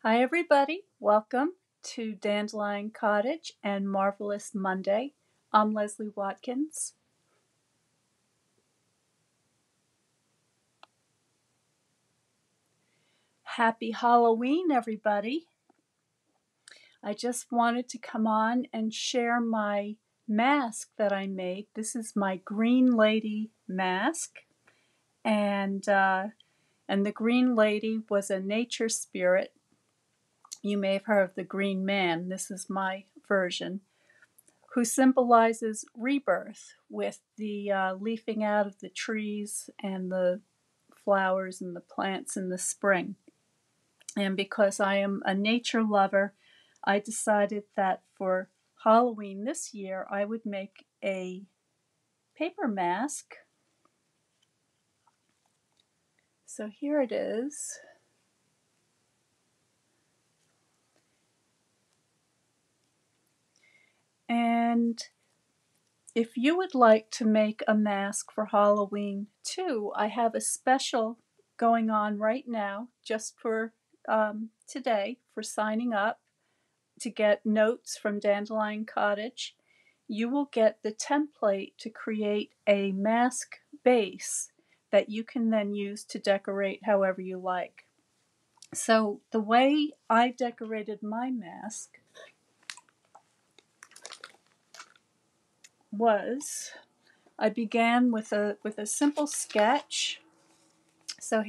Hi, everybody. Welcome to Dandelion Cottage and Marvelous Monday. I'm Leslie Watkins. Happy Halloween, everybody. I just wanted to come on and share my mask that I made. This is my Green Lady mask, and the Green Lady was a nature spirit. You may have heard of the Green Man. This is my version, who symbolizes rebirth with the leafing out of the trees and the flowers and the plants in the spring. And because I am a nature lover, I decided that for Halloween this year, I would make a paper mask. So here it is. And if you would like to make a mask for Halloween too, I have a special going on right now just for today for signing up to get notes from Dandelion Cottage. You will get the template to create a mask base that you can then use to decorate however you like. So the way I decorated my mask was I began with a simple sketch. So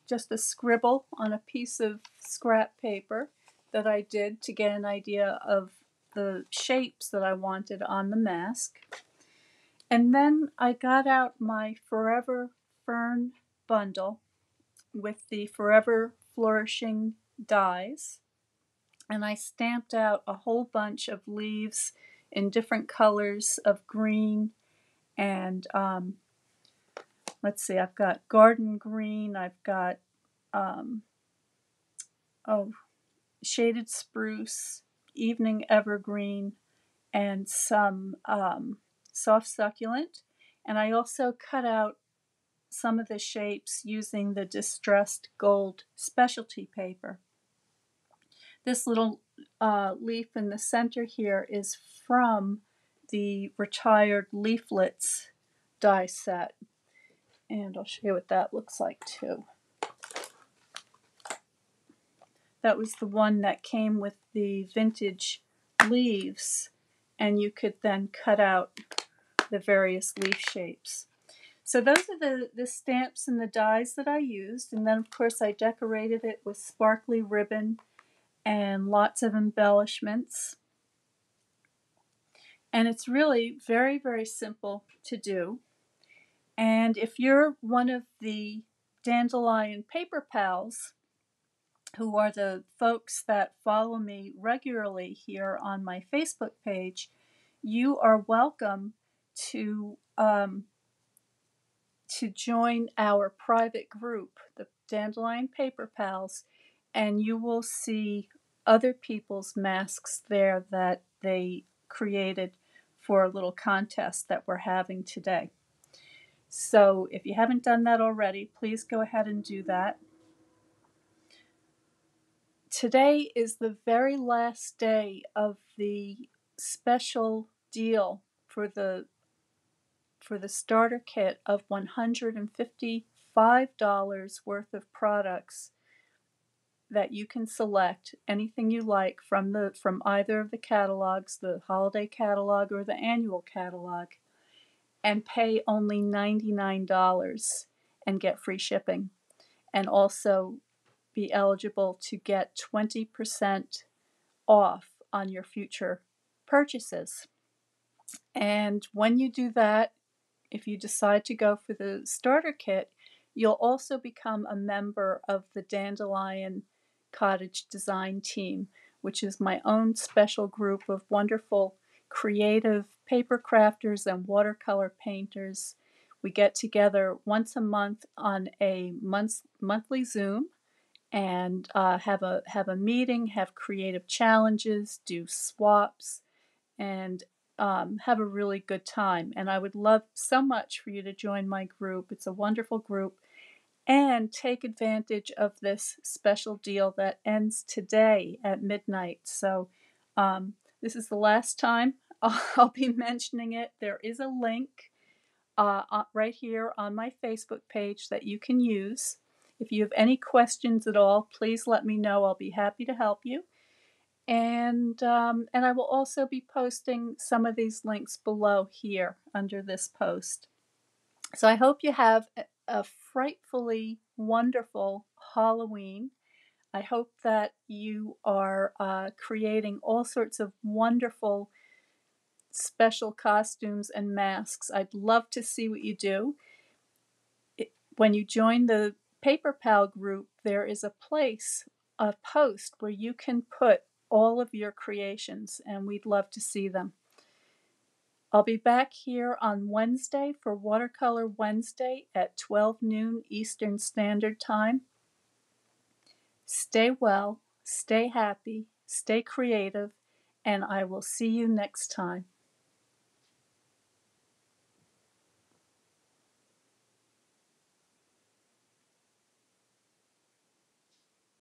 just a scribble on a piece of scrap paper that I did to get an idea of the shapes that I wanted on the mask. And then I got out my Forever Fern bundle with the Forever Flourishing dies, and I stamped out a whole bunch of leaves in different colors of green and let's see, I've got garden green, I've got oh, shaded spruce, evening evergreen, and some soft succulent. And I also cut out some of the shapes using the distressed gold specialty paper. This little leaf in the center here is from the retired leaflets die set. And I'll show you what that looks like too. That was the one that came with the vintage leaves, and you could then cut out the various leaf shapes. So those are the stamps and the dies that I used, and then of course I decorated it with sparkly ribbon and lots of embellishments. And it's really very, very simple to do. And if you're one of the Dandelion Paper Pals, who are the folks that follow me regularly here on my Facebook page, you are welcome to join our private group, the Dandelion Paper Pals, and you will see other people's masks there that they created for a little contest that we're having today. So if you haven't done that already, please go ahead and do that. Today is the very last day of the special deal for the starter kit of $155 worth of products that you can select anything you like from either of the catalogs, the holiday catalog or the annual catalog, and pay only $99 and get free shipping, and also be eligible to get 20% off on your future purchases. And when you do that, if you decide to go for the starter kit, you'll also become a member of the Dandelion Cottage design team, which is my own special group of wonderful creative paper crafters and watercolor painters. We get together once a month on a monthly Zoom and have a meeting, have creative challenges, do swaps, and have a really good time. And I would love so much for you to join my group. It's a wonderful group, and take advantage of this special deal that ends today at midnight. So this is the last time I'll be mentioning it. There is a link right here on my Facebook page that you can use. If you have any questions at all, please let me know. I'll be happy to help you. And I will also be posting some of these links below here under this post. So I hope you have a frightfully wonderful Halloween. I hope that you are creating all sorts of wonderful special costumes and masks. I'd love to see what you do. When you join the Paper Pal group, there is a place, a post where you can put all of your creations, and we'd love to see them. I'll be back here on Wednesday for Watercolor Wednesday at 12 noon Eastern Standard Time. Stay well, stay happy, stay creative, and I will see you next time.